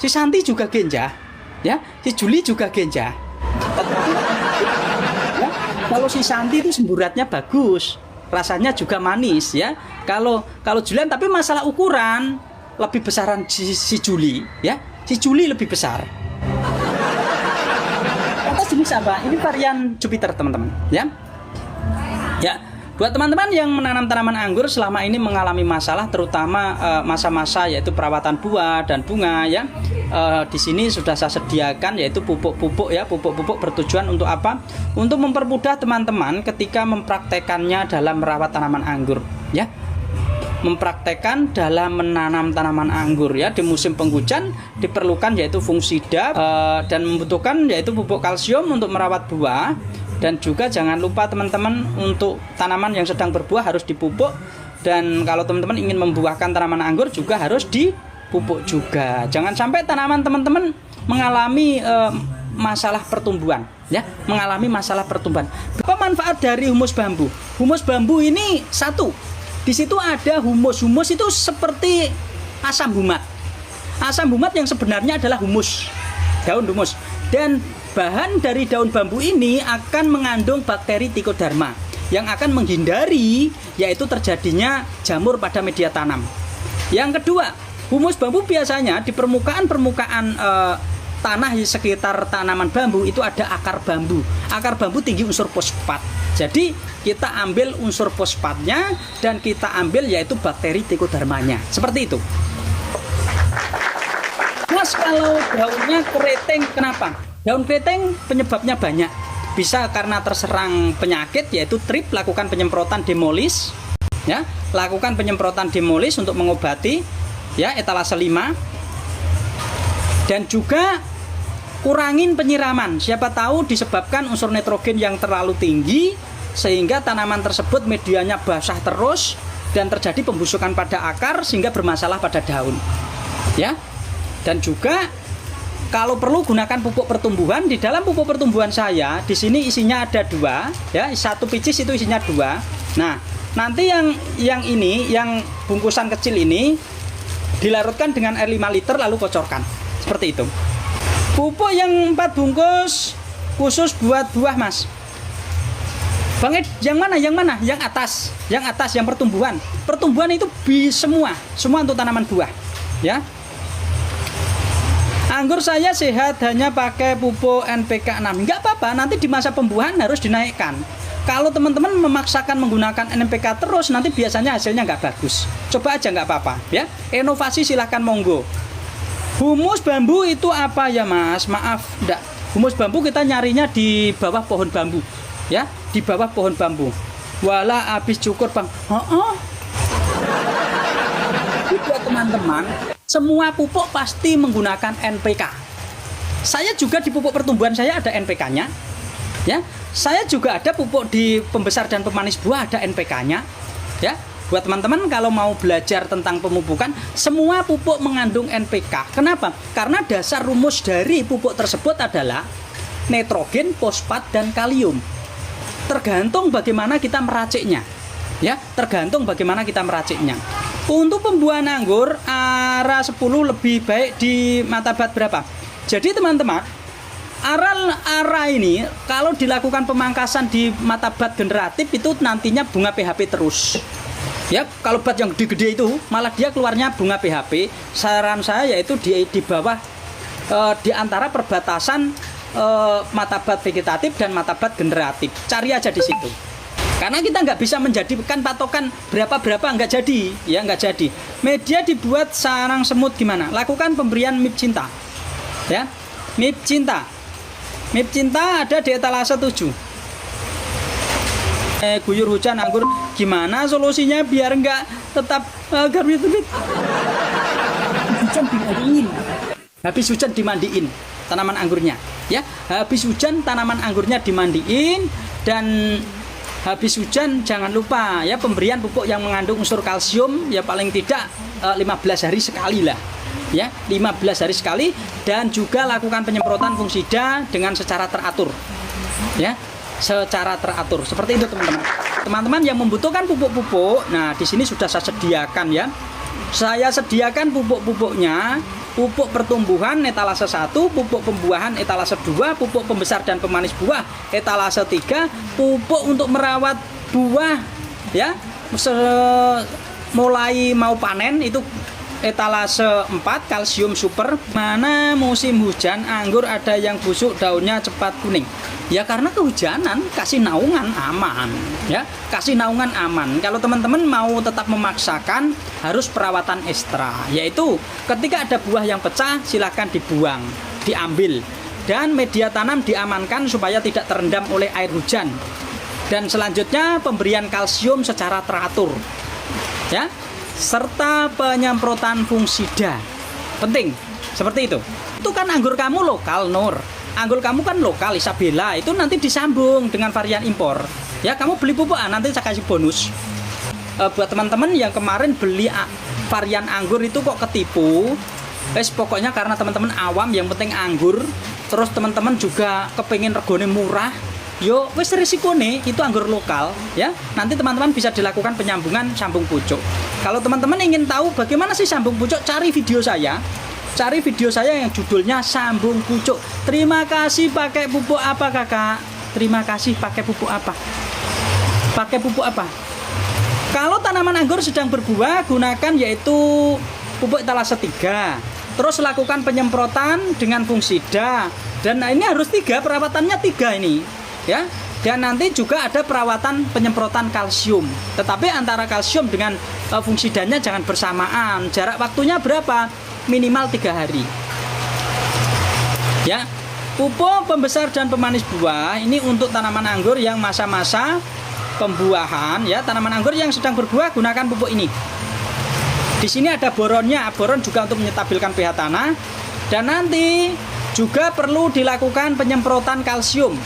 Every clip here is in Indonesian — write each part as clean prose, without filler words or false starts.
si Santi juga genjah, ya, si Juli juga genjah. Ya, kalau si Santi itu semburatnya bagus, rasanya juga manis, ya. Kalau Julian, tapi masalah ukuran lebih besaran si Juli, ya, si Juli lebih besar. Kata jenis apa? Ini varian Jupiter, teman-teman, ya. Ya. Buat teman-teman yang menanam tanaman anggur selama ini mengalami masalah, terutama masa-masa yaitu perawatan buah dan bunga, ya, di sini sudah saya sediakan yaitu pupuk-pupuk, ya, pupuk-pupuk bertujuan untuk apa? Untuk mempermudah teman-teman ketika mempraktekannya dalam merawat tanaman anggur, ya, mempraktekkan dalam menanam tanaman anggur, ya. Di musim penghujan diperlukan yaitu fungsida dan membutuhkan yaitu pupuk kalsium untuk merawat buah. Dan juga jangan lupa teman-teman untuk tanaman yang sedang berbuah harus dipupuk. Dan kalau teman-teman ingin membuahkan tanaman anggur juga harus dipupuk juga. Jangan sampai tanaman teman-teman mengalami masalah pertumbuhan, ya, mengalami masalah pertumbuhan. Apa manfaat dari humus bambu? Humus bambu ini satu, di situ ada humus. Humus itu seperti asam humat. Asam humat yang sebenarnya adalah humus, daun humus. Dan bahan dari daun bambu ini akan mengandung bakteri Trichoderma yang akan menghindari yaitu terjadinya jamur pada media tanam. Yang kedua, humus bambu biasanya di permukaan tanah di sekitar tanaman bambu itu ada akar bambu. Akar bambu tinggi unsur fosfat. Jadi kita ambil unsur fosfatnya dan kita ambil yaitu bakteri Trichodermanya. Seperti itu. Mas, kalau daunnya keriting, kenapa? Daun keriting penyebabnya banyak. Bisa karena terserang penyakit yaitu trip, lakukan penyemprotan demolis, ya. Lakukan penyemprotan demolis untuk mengobati, ya, etalase 5. Dan juga kurangin penyiraman. Siapa tahu disebabkan unsur nitrogen yang terlalu tinggi sehingga tanaman tersebut medianya basah terus dan terjadi pembusukan pada akar sehingga bermasalah pada daun. Ya. Dan juga kalau perlu gunakan pupuk pertumbuhan. Di dalam pupuk pertumbuhan saya di sini isinya ada 2, ya, satu pieces itu isinya 2. Nah, nanti yang ini, yang bungkusan kecil ini dilarutkan dengan air 5 liter lalu kocorkan. Seperti itu. Pupuk yang 4 bungkus khusus buat buah, Mas. Bang Ed, yang mana? Yang atas, yang pertumbuhan. Pertumbuhan itu semua untuk tanaman buah, ya. Anggur saya sehat hanya pakai pupuk NPK 6. Enggak apa-apa, nanti di masa pembuahan harus dinaikkan. Kalau teman-teman memaksakan menggunakan NPK terus, nanti biasanya hasilnya nggak bagus. Coba aja, nggak apa-apa, ya. Inovasi silahkan monggo. Humus bambu itu apa ya, Mas? Maaf, enggak. Humus bambu kita nyarinya di bawah pohon bambu, ya, di bawah pohon bambu. Walah, habis cukur, Bang. Buat teman-teman, semua pupuk pasti menggunakan NPK. Saya juga di pupuk pertumbuhan saya ada NPK-nya, ya. Saya juga ada pupuk di pembesar dan pemanis buah ada NPK-nya, ya. Buat teman-teman kalau mau belajar tentang pemupukan, semua pupuk mengandung NPK. Kenapa? Karena dasar rumus dari pupuk tersebut adalah nitrogen, fosfat, dan kalium. Tergantung bagaimana kita meraciknya, ya. Tergantung bagaimana kita meraciknya. Untuk pembuahan anggur ARA 10 lebih baik di matabat berapa? Jadi teman-teman, ARA ini kalau dilakukan pemangkasan di matabat generatif itu nantinya bunga PHP terus. Ya, kalau bat yang gede-gede itu malah dia keluarnya bunga PHP. Saran saya yaitu di bawah di antara perbatasan matabat vegetatif dan matabat generatif. Cari aja di situ. Karena kita nggak bisa menjadikan patokan berapa-berapa, nggak jadi, ya, nggak jadi. Media dibuat sarang semut gimana? Lakukan pemberian MIP cinta, ya, MIP cinta. MIP cinta ada di etalase 7. Guyur hujan anggur, gimana solusinya biar nggak tetap garbit-garbit? Hujan dimandiin. Habis hujan dimandiin tanaman anggurnya, ya. Habis hujan tanaman anggurnya dimandiin. Dan habis hujan jangan lupa, ya, pemberian pupuk yang mengandung unsur kalsium, ya, paling tidak 15 hari sekali lah, ya, 15 hari sekali. Dan juga lakukan penyemprotan fungsida dengan secara teratur, ya, secara teratur. Seperti itu teman-teman. Teman-teman yang membutuhkan pupuk-pupuk, nah di sini sudah saya sediakan, ya. Saya sediakan pupuk-pupuknya pupuk pertumbuhan etalase 1, pupuk pembuahan etalase 2, pupuk pembesar dan pemanis buah etalase 3, pupuk untuk merawat buah ya mulai mau panen itu etalase 4 kalsium super. Mana musim hujan anggur ada yang busuk daunnya cepat kuning, ya karena kehujanan. Kasih naungan aman ya, kasih naungan aman. Kalau teman-teman mau tetap memaksakan harus perawatan ekstra, yaitu ketika ada buah yang pecah silahkan dibuang, diambil, dan media tanam diamankan supaya tidak terendam oleh air hujan. Dan selanjutnya pemberian kalsium secara teratur ya, serta penyemprotan fungisida penting seperti itu. Itu kan anggur kamu lokal Nur, anggur kamu kan lokal Isabella, itu nanti disambung dengan varian impor ya. Kamu beli pupuk nanti saya kasih bonus. Buat teman-teman yang kemarin beli varian anggur itu kok ketipu, pokoknya karena teman-teman awam yang penting anggur, terus teman-teman juga kepengen regone murah, yo wis risiko nih itu anggur lokal ya. Nanti teman-teman bisa dilakukan penyambungan sambung pucuk. Kalau teman-teman ingin tahu bagaimana sih sambung pucuk, cari video saya yang judulnya sambung pucuk. Terima kasih pakai pupuk apa kakak? Terima kasih pakai pupuk apa? Pakai pupuk apa? Kalau tanaman anggur sedang berbuah gunakan yaitu pupuk etalase 3. Terus lakukan penyemprotan dengan fungisida. Dan ini harus 3, perawatannya 3 ini ya. Dan nanti juga ada perawatan penyemprotan kalsium, tetapi antara kalsium dengan fungisidanya jangan bersamaan. Jarak waktunya berapa? Minimal 3 hari ya. Pupuk pembesar dan pemanis buah ini untuk tanaman anggur yang masa-masa pembuahan ya. Tanaman anggur yang sedang berbuah gunakan pupuk ini. Di sini ada boronnya, boron juga untuk menstabilkan pH tanah. Dan nanti juga perlu dilakukan penyemprotan kalsium.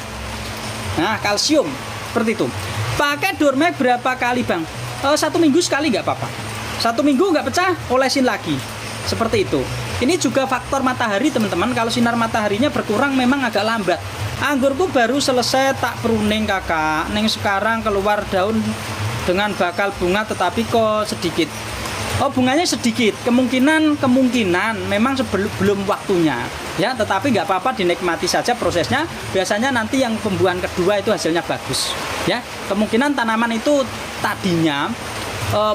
Nah, kalsium seperti itu. Pakai Dormek berapa kali bang? 1 minggu sekali nggak apa-apa. 1 minggu nggak pecah, olesin lagi. Seperti itu. Ini juga faktor matahari teman-teman. Kalau sinar mataharinya berkurang memang agak lambat. Anggurku baru selesai tak pruning kakak. Neng sekarang keluar daun dengan bakal bunga tetapi kok sedikit. Oh, bunganya sedikit, kemungkinan memang belum waktunya ya, tetapi nggak apa-apa, dinikmati saja prosesnya. Biasanya nanti yang pembuahan kedua itu hasilnya bagus ya. Kemungkinan tanaman itu tadinya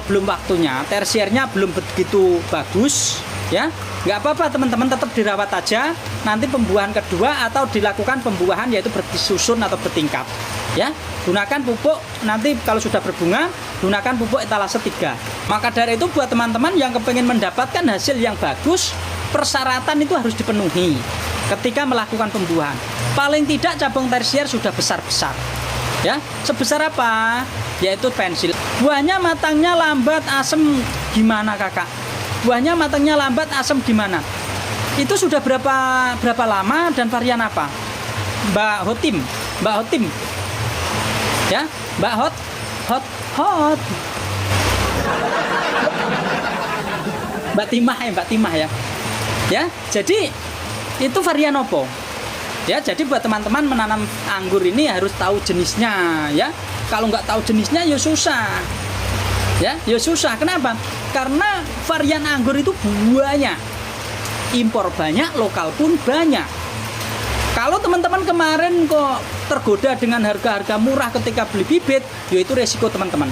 belum waktunya, tersiernya belum begitu bagus ya. Nggak apa-apa teman-teman, tetap dirawat aja. Nanti pembuahan kedua atau dilakukan pembuahan yaitu bersusun atau bertingkat ya. Gunakan pupuk nanti kalau sudah berbunga, gunakan pupuk etalase 3. Maka dari itu buat teman-teman yang kepengen mendapatkan hasil yang bagus, persyaratan itu harus dipenuhi ketika melakukan pembuahan. Paling tidak cabang tersier sudah besar-besar ya. Sebesar apa? Yaitu pensil. Buahnya matangnya lambat, asem gimana kakak? Buahnya matangnya lambat, asem gimana? Itu sudah berapa lama dan varian apa? Mbak Hotim ya, Mbak Hot. Mbak Timah ya. Ya, jadi itu varian opo? Ya, jadi buat teman-teman menanam anggur ini harus tahu jenisnya ya. Kalau nggak tahu jenisnya ya susah. Ya susah. Kenapa? Karena varian anggur itu buahnya impor banyak, lokal pun banyak. Kalau teman-teman kemarin kok tergoda dengan harga-harga murah ketika beli bibit, yaitu resiko teman-teman.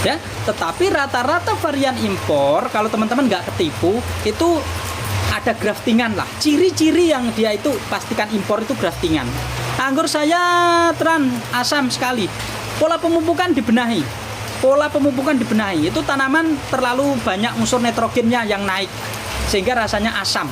Ya, tetapi rata-rata varian impor kalau teman-teman nggak ketipu itu ada graftingan lah. Ciri-ciri yang dia itu pastikan impor itu graftingan. Anggur saya terang asam sekali. Pola pemupukan dibenahi. Itu tanaman terlalu banyak unsur nitrogennya yang naik sehingga rasanya asam.